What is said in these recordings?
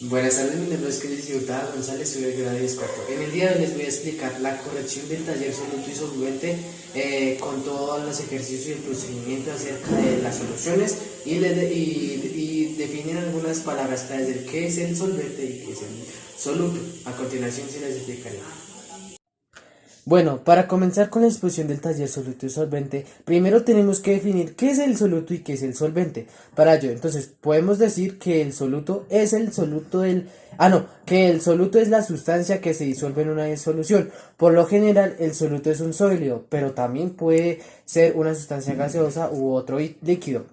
Buenas tardes, mi nombre es Cris Hurtado González, soy del grado 10 cuarto. En el día de hoy les voy a explicar la corrección del taller soluto y solvente con todos los ejercicios y el procedimiento acerca de las soluciones y definir algunas palabras claves del qué es el solvente y qué es el soluto. A continuación se les explicaré. Bueno, para comenzar con la exposición del taller soluto y solvente, primero tenemos que definir qué es el soluto y qué es el solvente. Para ello, entonces, podemos decir que el soluto es el soluto del... que el soluto es la sustancia que se disuelve en una solución. Por lo general, el soluto es un sólido, pero también puede ser una sustancia gaseosa u otro líquido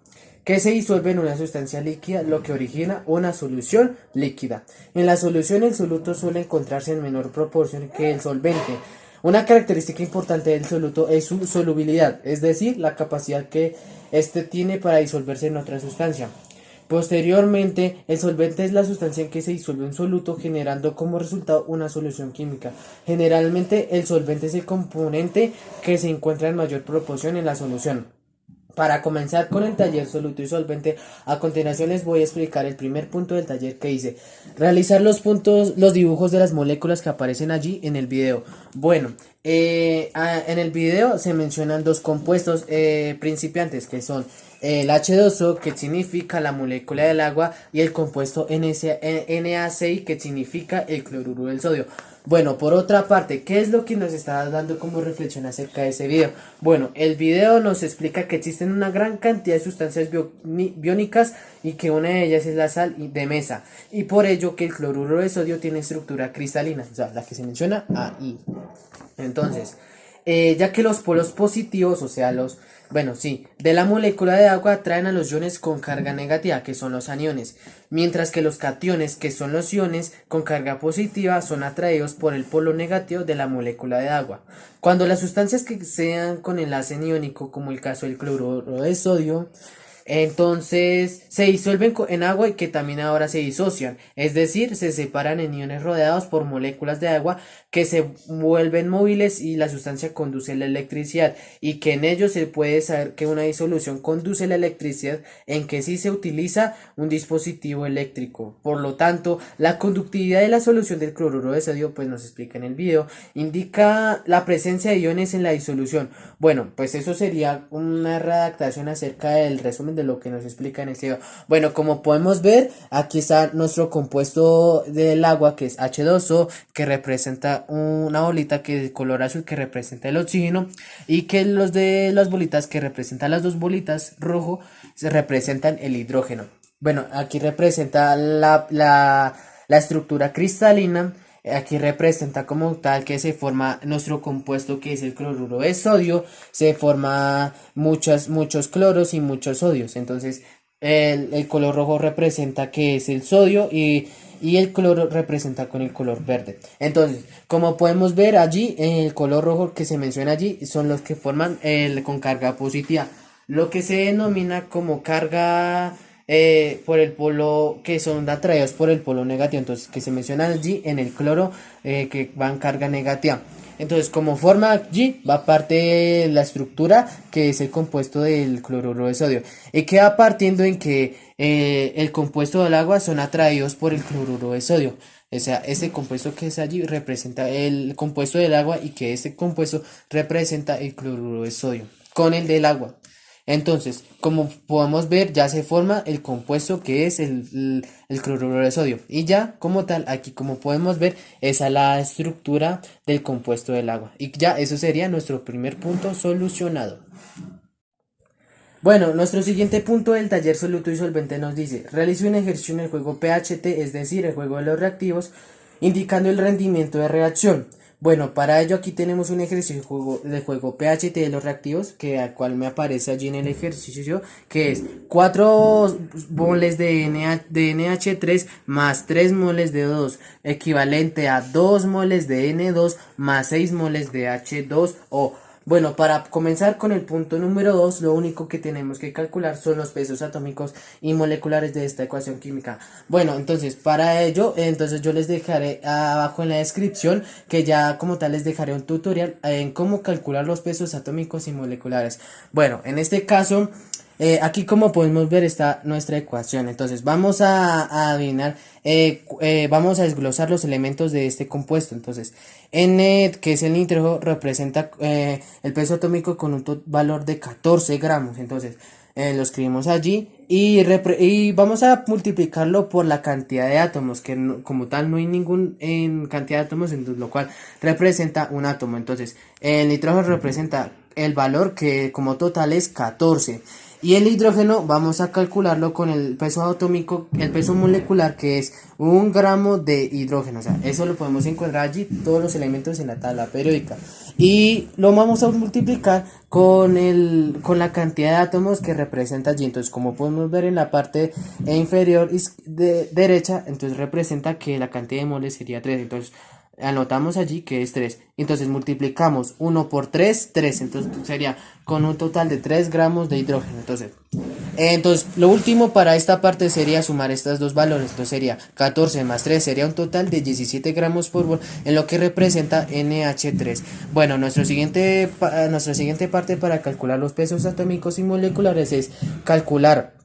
que se disuelve en una sustancia líquida, lo que origina una solución líquida. En la solución el soluto suele encontrarse en menor proporción que el solvente. Una característica importante del soluto es su solubilidad, es decir, la capacidad que éste tiene para disolverse en otra sustancia. Posteriormente, el solvente es la sustancia en que se disuelve un soluto, generando como resultado una solución química. Generalmente, el solvente es el componente que se encuentra en mayor proporción en la solución. Para comenzar con el taller soluto y solvente, a continuación les voy a explicar el primer punto del taller que hice. Realizar los dibujos de las moléculas que aparecen allí en el video. Bueno, en el video se mencionan dos compuestos principiantes que son el H2O, que significa la molécula del agua, y el compuesto NaCl, que significa el cloruro del sodio. Bueno, por otra parte, ¿qué es lo que nos está dando como reflexión acerca de ese video? Bueno, el video nos explica que existen una gran cantidad de sustancias biónicas y que una de ellas es la sal de mesa, y por ello que el cloruro de sodio tiene estructura cristalina, o sea, la que se menciona ahí. Entonces, ya que los polos positivos, o sea, de la molécula de agua atraen a los iones con carga negativa, que son los aniones, mientras que los cationes, que son los iones con carga positiva, son atraídos por el polo negativo de la molécula de agua. Cuando las sustancias que sean con enlace iónico, como el caso del cloruro de sodio, entonces se disuelven en agua y que también ahora se disocian, es decir, se separan en iones rodeados por moléculas de agua que se vuelven móviles y la sustancia conduce la electricidad, y que en ello se puede saber que una disolución conduce la electricidad en que sí se utiliza un dispositivo eléctrico. Por lo tanto, la conductividad de la solución del cloruro de sodio, pues nos explica en el video, indica la presencia de iones en la disolución. Bueno, pues eso sería una redactación acerca del resumen de lo que nos explica en este video. Bueno, como podemos ver, aquí está nuestro compuesto del agua, que es H2O, que representa una bolita que es de color azul, que representa el oxígeno, y que los de las bolitas que representan las dos bolitas rojo se representan el hidrógeno. Bueno, aquí representa la estructura cristalina. Aquí representa como tal que se forma nuestro compuesto, que es el cloruro de sodio. Se forma muchos cloros y muchos sodios. Entonces el color rojo representa que es el sodio, y el cloro representa con el color verde. Entonces, como podemos ver allí, el color rojo que se menciona allí son los que forman con carga positiva, lo que se denomina como carga por el polo, que son atraídos por el polo negativo. Entonces, que se menciona allí en el cloro, que va en carga negativa. Entonces, como forma allí, va parte de la estructura, que es el compuesto del cloruro de sodio, y queda partiendo en que el compuesto del agua son atraídos por el cloruro de sodio. O sea, ese compuesto que es allí representa el compuesto del agua, y que ese compuesto representa el cloruro de sodio con el del agua. Entonces, como podemos ver, ya se forma el compuesto que es el cloruro de sodio. Y ya, como tal, aquí como podemos ver, esa es la estructura del compuesto del agua. Y ya, eso sería nuestro primer punto solucionado. Bueno, nuestro siguiente punto del taller soluto y solvente nos dice: realice un ejercicio en el juego PHT, es decir, el juego de los reactivos, indicando el rendimiento de reacción. Bueno, para ello aquí tenemos un ejercicio de juego PHT de los reactivos, que al cual me aparece allí en el ejercicio, que es 4 moles de NH3 más 3 moles de O2, equivalente a 2 moles de N2 más 6 moles de H2O. Bueno, para comenzar con el punto número 2, lo único que tenemos que calcular son los pesos atómicos y moleculares de esta ecuación química. Bueno, entonces para ello, yo les dejaré abajo en la descripción, que ya como tal les dejaré un tutorial en cómo calcular los pesos atómicos y moleculares. Bueno, en este caso aquí como podemos ver está nuestra ecuación. Entonces vamos a adivinar, vamos a desglosar los elementos de este compuesto. Entonces N, que es el nitrógeno, representa el peso atómico con un valor de 14 gramos. Entonces lo escribimos allí y vamos a multiplicarlo por la cantidad de átomos, que como tal no hay ningún cantidad de átomos, entonces, lo cual representa un átomo. Entonces el nitrógeno representa el valor que como total es 14. Y el hidrógeno vamos a calcularlo con el peso atómico, el peso molecular, que es 1 gramo de hidrógeno. O sea, eso lo podemos encontrar allí, todos los elementos en la tabla periódica. Y lo vamos a multiplicar con la cantidad de átomos que representa allí. Entonces, como podemos ver en la parte inferior derecha, entonces representa que la cantidad de moles sería 3. Entonces, anotamos allí que es 3. Entonces multiplicamos 1 por 3, 3. Entonces sería con un total de 3 gramos de hidrógeno. Entonces lo último para esta parte sería sumar estos dos valores. Entonces sería 14 más 3, sería un total de 17 gramos por mol, en lo que representa NH3. Bueno, nuestra siguiente parte para calcular los pesos atómicos y moleculares es calcular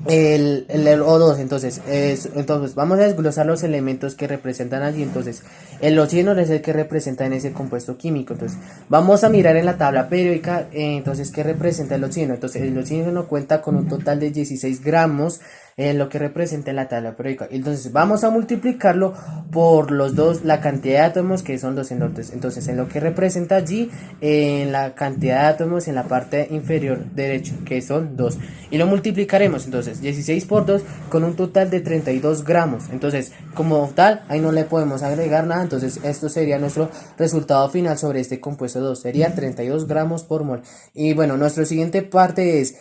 el O2. Entonces vamos a desglosar los elementos que representan allí. Entonces el oxígeno es el que representa en ese compuesto químico. Entonces vamos a mirar en la tabla periódica, entonces qué representa el oxígeno. Entonces el oxígeno cuenta con un total de 16 gramos en lo que representa en la tabla periódica. Entonces vamos a multiplicarlo por los dos, la cantidad de átomos, que son 2 entonces en lo que representa allí, en la cantidad de átomos en la parte inferior derecha, que son 2, y lo multiplicaremos. Entonces 16 por 2 con un total de 32 gramos. Entonces como tal ahí no le podemos agregar nada. Entonces esto sería nuestro resultado final sobre este compuesto 2, sería 32 gramos por mol. Y bueno, nuestra siguiente parte es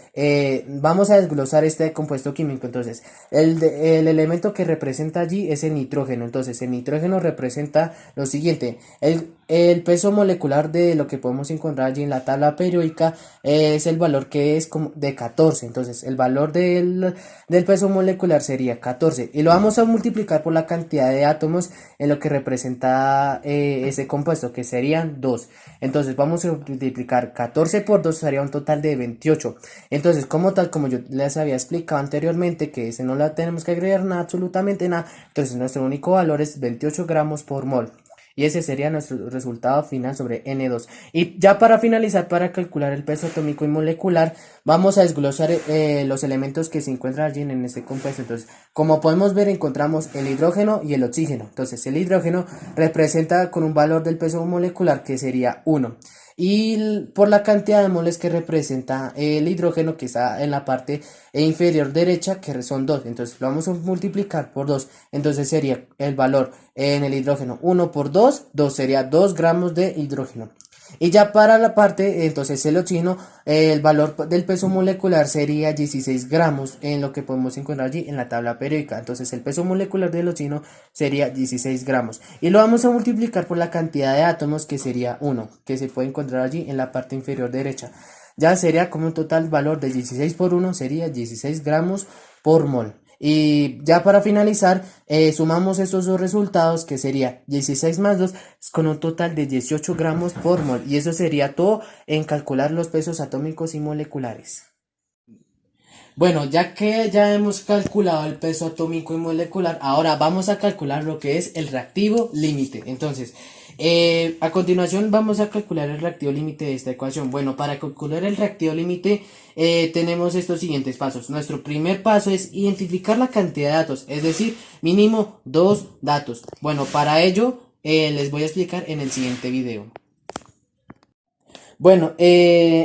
vamos a desglosar este compuesto químico. Entonces el elemento que representa allí es el nitrógeno. Entonces el nitrógeno representa lo siguiente: el peso molecular de lo que podemos encontrar allí en la tabla periódica es el valor que es como de 14. Entonces el valor del peso molecular sería 14 y lo vamos a multiplicar por la cantidad de átomos en lo que representa ese compuesto, que serían 2. Entonces vamos a multiplicar 14 por 2, sería un total de 28. Entonces como yo les había explicado anteriormente, que ese no le tenemos que agregar nada, absolutamente nada, entonces nuestro único valor es 28 gramos por mol. Y ese sería nuestro resultado final sobre N2. Y ya para finalizar, para calcular el peso atómico y molecular, vamos a desglosar los elementos que se encuentran allí en este compuesto. Entonces, como podemos ver, encontramos el hidrógeno y el oxígeno. Entonces, el hidrógeno representa con un valor del peso molecular que sería 1. Y por la cantidad de moles que representa el hidrógeno, que está en la parte inferior derecha, que son 2, entonces lo vamos a multiplicar por 2, entonces sería el valor en el hidrógeno 1 por 2, 2 sería 2 gramos de hidrógeno. Y ya para la parte, entonces el oxígeno, el valor del peso molecular sería 16 gramos, en lo que podemos encontrar allí en la tabla periódica. Entonces el peso molecular del oxígeno sería 16 gramos. Y lo vamos a multiplicar por la cantidad de átomos, que sería 1, que se puede encontrar allí en la parte inferior derecha. Ya sería como un total valor de 16 por 1, sería 16 gramos por mol. Y ya para finalizar, sumamos estos dos resultados, que sería 16 más 2, con un total de 18 gramos por mol. Y eso sería todo en calcular los pesos atómicos y moleculares. Bueno, ya que ya hemos calculado el peso atómico y molecular, ahora vamos a calcular lo que es el reactivo límite. Entonces, a continuación vamos a calcular el reactivo límite de esta ecuación. Bueno, para calcular el reactivo límite tenemos estos siguientes pasos. Nuestro primer paso es identificar la cantidad de datos, es decir, mínimo 2 datos. Bueno, para ello les voy a explicar en el siguiente video. Bueno,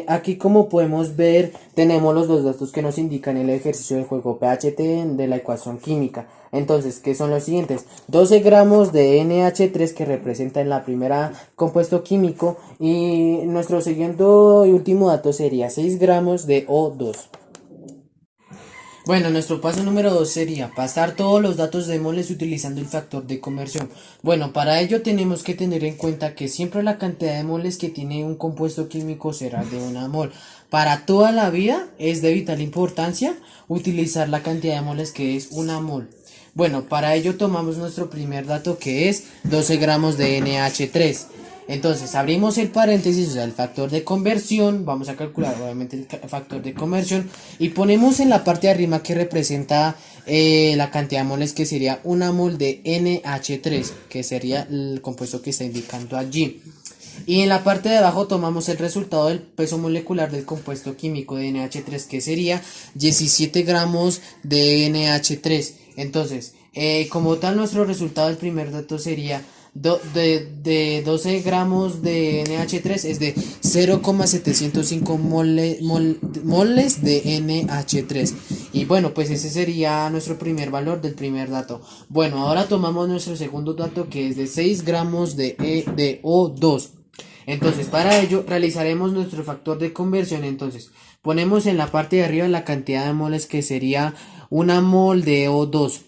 aquí como podemos ver, tenemos los dos datos que nos indican el ejercicio del juego PHT de la ecuación química. Entonces, ¿qué son los siguientes? 12 gramos de NH3, que representa en la primera compuesto químico, y nuestro siguiente y último dato sería 6 gramos de O2. Bueno, nuestro paso número 2 sería pasar todos los datos de moles utilizando el factor de conversión. Bueno, para ello tenemos que tener en cuenta que siempre la cantidad de moles que tiene un compuesto químico será de 1 mol. Para toda la vida es de vital importancia utilizar la cantidad de moles, que es 1 mol. Bueno, para ello tomamos nuestro primer dato, que es 12 gramos de NH3. Entonces, abrimos el paréntesis, o sea, el factor de conversión, vamos a calcular obviamente el factor de conversión y ponemos en la parte de arriba que representa la cantidad de moles, que sería una mol de NH3, que sería el compuesto que está indicando allí. Y en la parte de abajo tomamos el resultado del peso molecular del compuesto químico de NH3, que sería 17 gramos de NH3. Entonces, como tal, nuestro resultado del primer dato sería de 12 gramos de NH3, es de 0,705 moles de NH3. Y bueno, pues ese sería nuestro primer valor del primer dato. Bueno, ahora tomamos nuestro segundo dato, que es de 6 gramos de O2. Entonces, para ello realizaremos nuestro factor de conversión. Entonces, ponemos en la parte de arriba la cantidad de moles, que sería una mol de O2.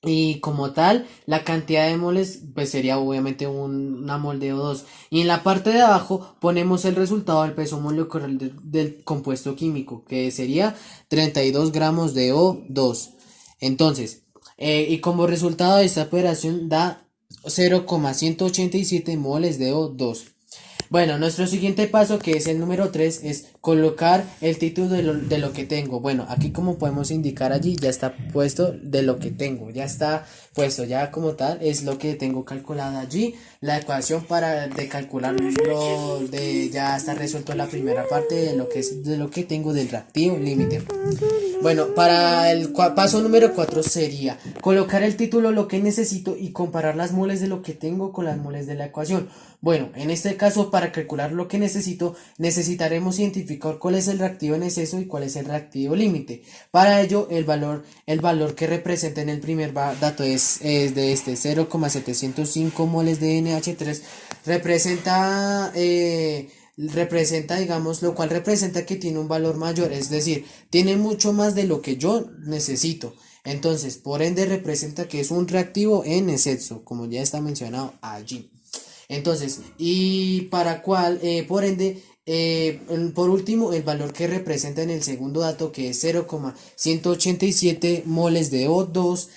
Y como tal, la cantidad de moles pues sería obviamente una mol de O2. Y en la parte de abajo ponemos el resultado del peso molecular del compuesto químico, que sería 32 gramos de O2. Entonces, y como resultado de esta operación da 0,187 moles de O2. Bueno, nuestro siguiente paso, que es el número 3, es colocar el título de lo que tengo. Bueno, aquí como podemos indicar allí, ya está puesto de lo que tengo. Ya está puesto, ya como tal, es lo que tengo calculado allí. La ecuación para de calcularlo, ya está resuelto la primera parte de lo que es de lo que tengo del reactivo límite. Bueno, para el paso número 4 sería colocar el título, lo que necesito, y comparar las moles de lo que tengo con las moles de la ecuación. Bueno, en este caso, para calcular lo que necesito, necesitaremos identificar cuál es el reactivo en exceso y cuál es el reactivo límite. Para ello, el valor que representa en el primer dato es de 0,705 moles de NH3, representa, digamos, lo cual representa que tiene un valor mayor, es decir, tiene mucho más de lo que yo necesito. Entonces, por ende, representa que es un reactivo en exceso, como ya está mencionado allí. Entonces, y para cuál, por ende, por último, el valor que representa en el segundo dato, que es 0,187 moles de O2,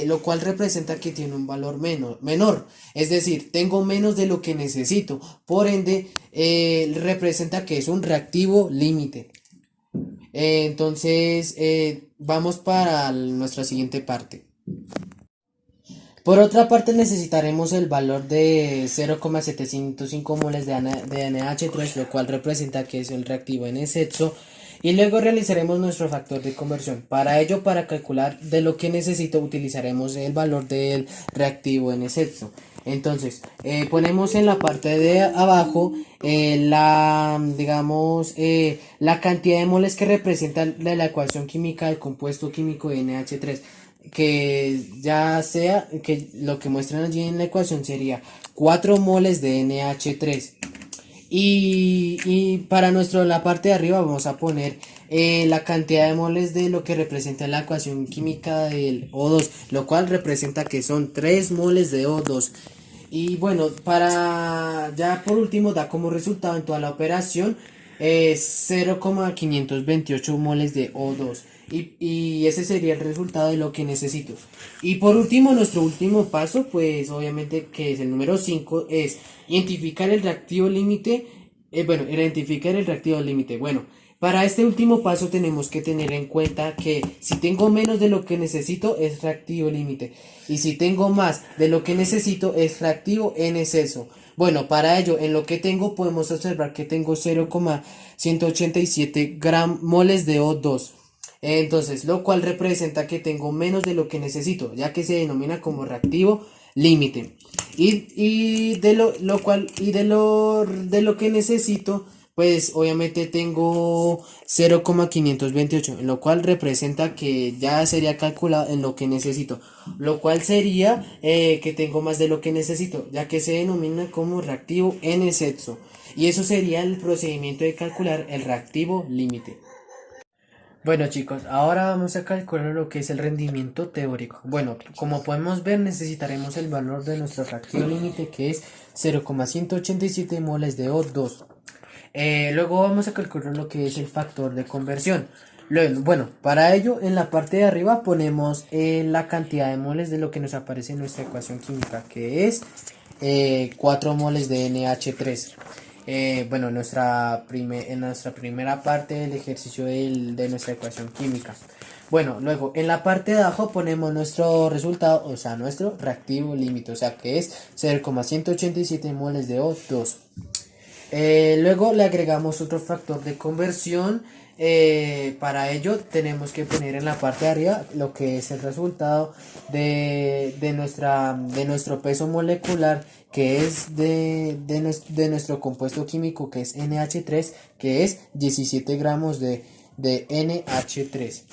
lo cual representa que tiene un valor menor, es decir, tengo menos de lo que necesito, por ende, representa que es un reactivo límite. Entonces, vamos para nuestra siguiente parte. Por otra parte, necesitaremos el valor de 0,705 moles de NH3, lo cual representa que es el reactivo en exceso, y luego realizaremos nuestro factor de conversión. Para ello, para calcular de lo que necesito, utilizaremos el valor del reactivo en exceso. Entonces, ponemos en la parte de abajo la cantidad de moles que representa la ecuación química del compuesto químico de NH3, que ya sea que lo que muestran allí en la ecuación sería 4 moles de NH3. Y para la parte de arriba vamos a poner la cantidad de moles de lo que representa la ecuación química del O2, lo cual representa que son 3 moles de O2. Y bueno, ya por último da como resultado en toda la operación 0,528 moles de O2. Y ese sería el resultado de lo que necesito. Y por último, nuestro último paso, pues obviamente, que es el número 5, es identificar el reactivo límite. Identificar el reactivo límite. Bueno, para este último paso tenemos que tener en cuenta que si tengo menos de lo que necesito es reactivo límite, y si tengo más de lo que necesito es reactivo en exceso. Bueno, para ello, en lo que tengo podemos observar que tengo 0,187 moles de O2. Entonces, lo cual representa que tengo menos de lo que necesito, ya que se denomina como reactivo límite. Y de lo que necesito, pues obviamente tengo 0,528, lo cual representa que ya sería calculado en lo que necesito, lo cual sería que tengo más de lo que necesito, ya que se denomina como reactivo en exceso. Y eso sería el procedimiento de calcular el reactivo límite. Bueno, chicos, ahora vamos a calcular lo que es el rendimiento teórico. Bueno, como podemos ver, necesitaremos el valor de nuestro reactivo límite, que es 0,187 moles de O2. Luego vamos a calcular lo que es el factor de conversión. Bueno, para ello en la parte de arriba ponemos la cantidad de moles de lo que nos aparece en nuestra ecuación química, que es 4 moles de NH3. Bueno, en nuestra primera parte del ejercicio de nuestra ecuación química. Bueno, luego en la parte de abajo ponemos nuestro resultado, o sea, nuestro reactivo límite, o sea, que es 0,187 moles de O2. Luego le agregamos otro factor de conversión. Para ello tenemos que poner en la parte de arriba lo que es el resultado de nuestro peso molecular, que es de nuestro compuesto químico, que es NH3, que es 17 gramos de NH3.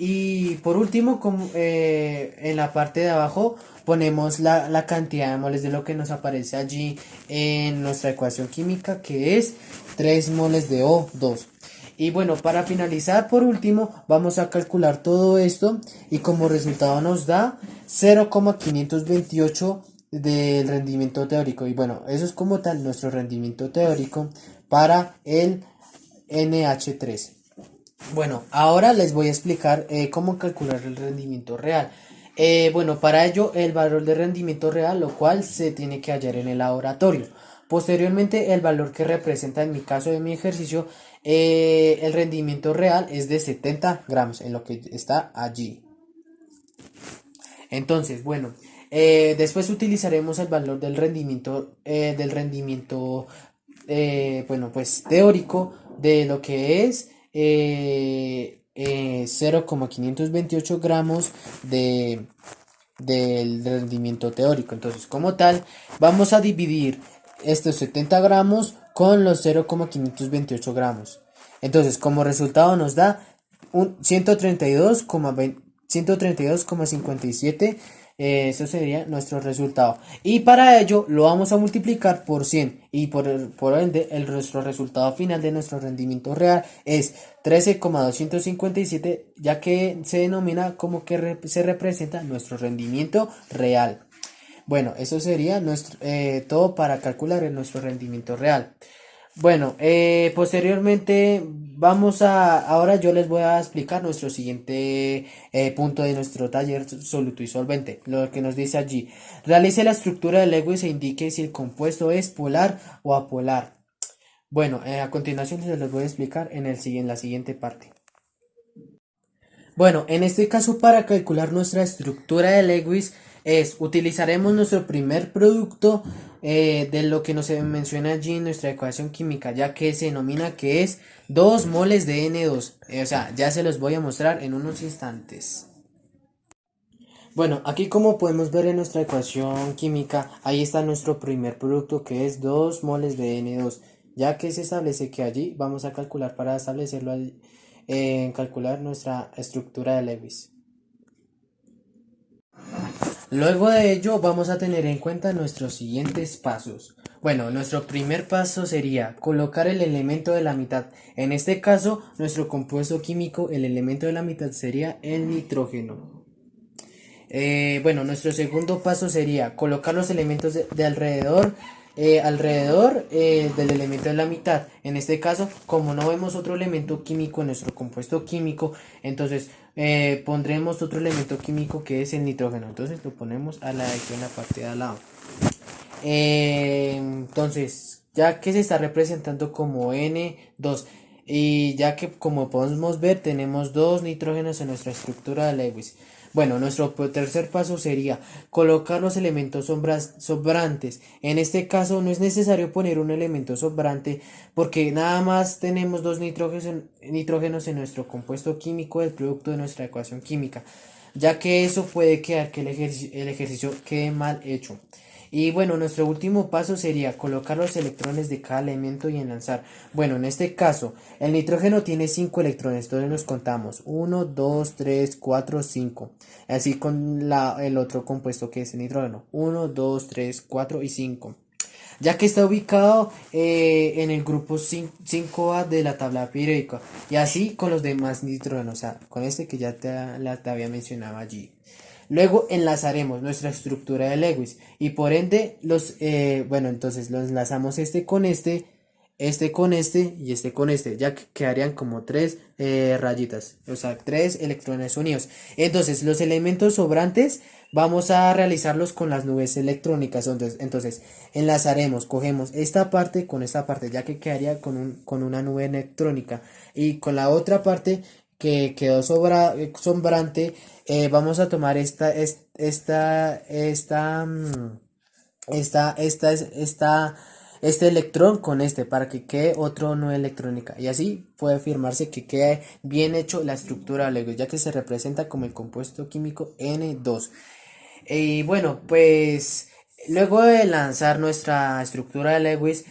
Y por último, en la parte de abajo ponemos la cantidad de moles de lo que nos aparece allí en nuestra ecuación química, que es 3 moles de O2. Y bueno, para finalizar, por último, vamos a calcular todo esto y como resultado nos da 0,528 del rendimiento teórico. Y bueno, eso es como tal nuestro rendimiento teórico para el NH3. Bueno, ahora les voy a explicar cómo calcular el rendimiento real. Bueno, para ello el valor de rendimiento real, lo cual se tiene que hallar en el laboratorio. Posteriormente, el valor que representa en mi caso de mi ejercicio, el rendimiento real es de 70 gramos, en lo que está allí. Entonces, bueno, después utilizaremos el valor del rendimiento, bueno, pues teórico de lo que es 0,528 gramos del rendimiento teórico. Entonces, como tal, vamos a dividir estos 70 gramos con los 0,528 gramos. Entonces, como resultado nos da un 132,57. Eso sería nuestro resultado. Y para ello lo vamos a multiplicar por 100. Y por ende, nuestro resultado final de nuestro rendimiento real es 13,257, ya que se denomina como que se representa nuestro rendimiento real. Bueno, eso sería todo para calcular nuestro rendimiento real. Bueno, posteriormente ahora yo les voy a explicar nuestro siguiente punto de nuestro taller soluto y solvente. Lo que nos dice allí: realice la estructura de Lewis e indique si el compuesto es polar o apolar. Bueno, a continuación se los voy a explicar en la siguiente parte. Bueno, en este caso, para calcular nuestra estructura de Lewis utilizaremos nuestro primer producto de lo que nos menciona allí en nuestra ecuación química, ya que se denomina que es 2 moles de N2. O sea, ya se los voy a mostrar en unos instantes. Bueno, aquí como podemos ver en nuestra ecuación química, ahí está nuestro primer producto, que es 2 moles de N2, ya que se establece que allí vamos a calcular para establecerlo calcular nuestra estructura de Lewis. Luego de ello vamos a tener en cuenta nuestros siguientes pasos. Bueno, nuestro primer paso sería colocar el elemento de la mitad. En este caso, nuestro compuesto químico, el elemento de la mitad sería el nitrógeno. Bueno, nuestro segundo paso sería colocar los elementos de alrededor del elemento de la mitad. En este caso, como no vemos otro elemento químico en nuestro compuesto químico, entonces pondremos otro elemento químico que es el nitrógeno. Entonces lo ponemos aquí en la parte de al lado. Entonces, ya que se está representando como N2, y ya que como podemos ver tenemos dos nitrógenos en nuestra estructura de Lewis. Bueno, nuestro tercer paso sería colocar los elementos sobrantes. En este caso no es necesario poner un elemento sobrante, porque nada más tenemos dos nitrógenos en nuestro compuesto químico del producto de nuestra ecuación química, ya que eso puede quedar que el ejercicio quede mal hecho. Y bueno, nuestro último paso sería colocar los electrones de cada elemento y enlazar. Bueno, en este caso, el nitrógeno tiene 5 electrones, entonces nos contamos 1, 2, 3, 4, 5. Así con el otro compuesto que es el nitrógeno: 1, 2, 3, 4 y 5. Ya que está ubicado en el grupo 5A de la tabla periódica. Y así con los demás nitrógenos, o sea, con este que ya te había mencionado allí. Luego enlazaremos nuestra estructura de Lewis y por ende entonces lo enlazamos este con este este con este y este con este, ya que quedarían como tres rayitas, o sea, tres electrones unidos. Entonces, los elementos sobrantes vamos a realizarlos con las nubes electrónicas. Entonces enlazaremos, cogemos esta parte, ya que quedaría con una nube electrónica. Y con la otra parte que quedó sobrante, vamos a tomar este electrón con este para que quede otro nube electrónica, y así puede afirmarse que quede bien hecho la estructura de Lewis, ya que se representa como el compuesto químico N2. Y bueno, pues luego de lanzar nuestra estructura de Lewis,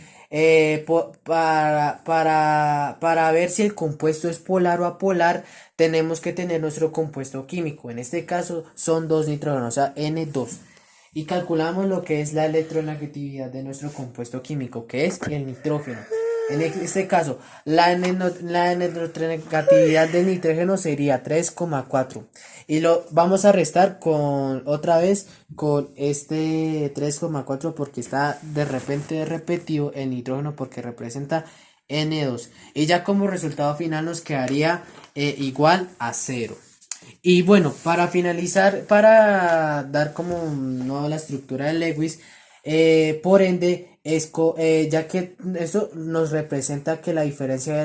para ver si el compuesto es polar o apolar, tenemos que tener nuestro compuesto químico. En este caso son dos nitrógenos, o sea, N2. Y calculamos lo que es la electronegatividad de nuestro compuesto químico, que es el nitrógeno. En este caso, la electronegatividad del nitrógeno sería 3,4. Y lo vamos a restar con otra vez con este 3,4 porque está de repente repetido el nitrógeno porque representa N2. Y ya como resultado final nos quedaría igual a 0. Y bueno, para finalizar, para dar como no la estructura de Lewis, por ende, ya que eso nos representa que la diferencia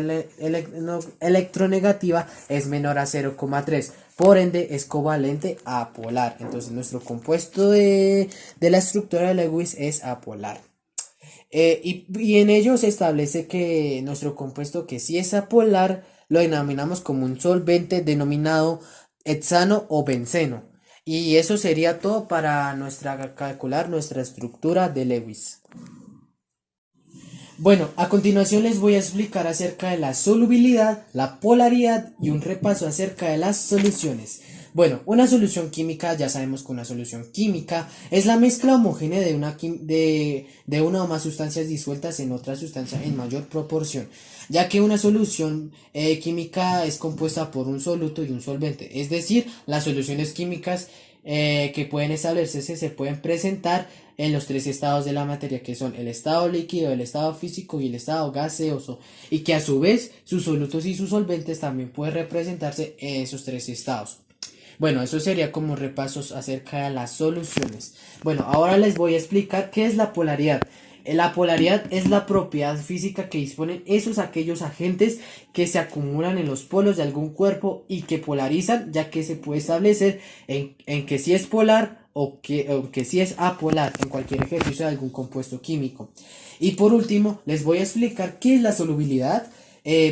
electronegativa es menor a 0,3, por ende es covalente a apolar. Entonces nuestro compuesto de la estructura de Lewis es apolar. Y en ello se establece que nuestro compuesto que sí es apolar lo denominamos como un solvente denominado hexano o benceno. Y eso sería todo para calcular nuestra estructura de Lewis. Bueno, a continuación les voy a explicar acerca de la solubilidad, la polaridad y un repaso acerca de las soluciones. Bueno, una solución química, ya sabemos que una solución química es la mezcla homogénea de una o más sustancias disueltas en otra sustancia en mayor proporción, ya que una solución química es compuesta por un soluto y un solvente, es decir, las soluciones químicas que pueden establecerse se pueden presentar en los tres estados de la materia, que son el estado líquido, el estado físico y el estado gaseoso, y que a su vez sus solutos y sus solventes también pueden representarse en esos tres estados. Bueno, eso sería como repasos acerca de las soluciones. Bueno, ahora les voy a explicar qué es la polaridad. La polaridad es la propiedad física que disponen aquellos agentes que se acumulan en los polos de algún cuerpo y que polarizan, ya que se puede establecer en que si es polar o que si es apolar en cualquier ejercicio de algún compuesto químico. Y por último, les voy a explicar qué es la solubilidad.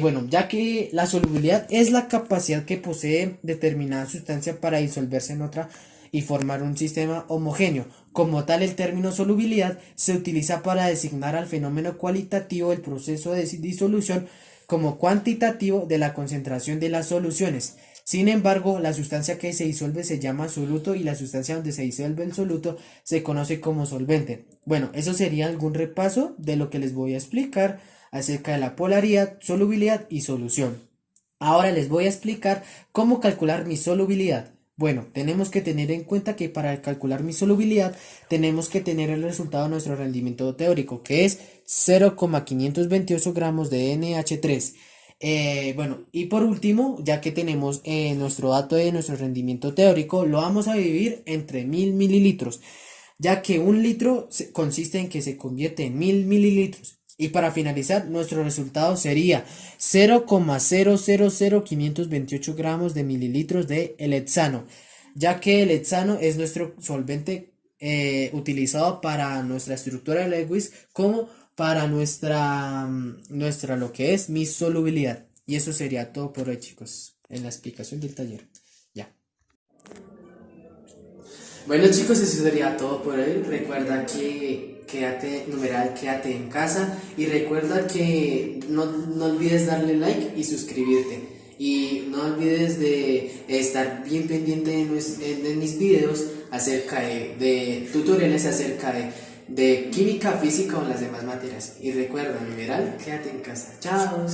Bueno, ya que la solubilidad es la capacidad que posee determinada sustancia para disolverse en otra y formar un sistema homogéneo. Como tal, el término solubilidad se utiliza para designar al fenómeno cualitativo del proceso de disolución como cuantitativo de la concentración de las soluciones. Sin embargo, la sustancia que se disuelve se llama soluto y la sustancia donde se disuelve el soluto se conoce como solvente. Bueno, eso sería algún repaso de lo que les voy a explicar acerca de la polaridad, solubilidad y solución. Ahora les voy a explicar cómo calcular mi solubilidad. Bueno, tenemos que tener en cuenta que para calcular mi solubilidad tenemos que tener el resultado de nuestro rendimiento teórico, que es 0,528 gramos de NH3. Bueno, y por último, ya que tenemos nuestro dato de nuestro rendimiento teórico, lo vamos a dividir entre 1000 mililitros, ya que un litro consiste en que se convierte en 1000 mililitros. Y para finalizar, nuestro resultado sería 0,000528 gramos de mililitros de el hexano, ya que el hexano es nuestro solvente utilizado para nuestra estructura de Lewis como para nuestra lo que es mi solubilidad. Y eso sería todo por hoy, chicos, en la explicación del taller. Ya. Bueno, chicos, eso sería todo por hoy. Recuerda que quédate en casa, y recuerda que no olvides darle like y suscribirte. Y no olvides de estar bien pendiente de mis videos acerca de tutoriales acerca de química, física o las demás materias. Y recuerda, numeral, quédate en casa. Chao.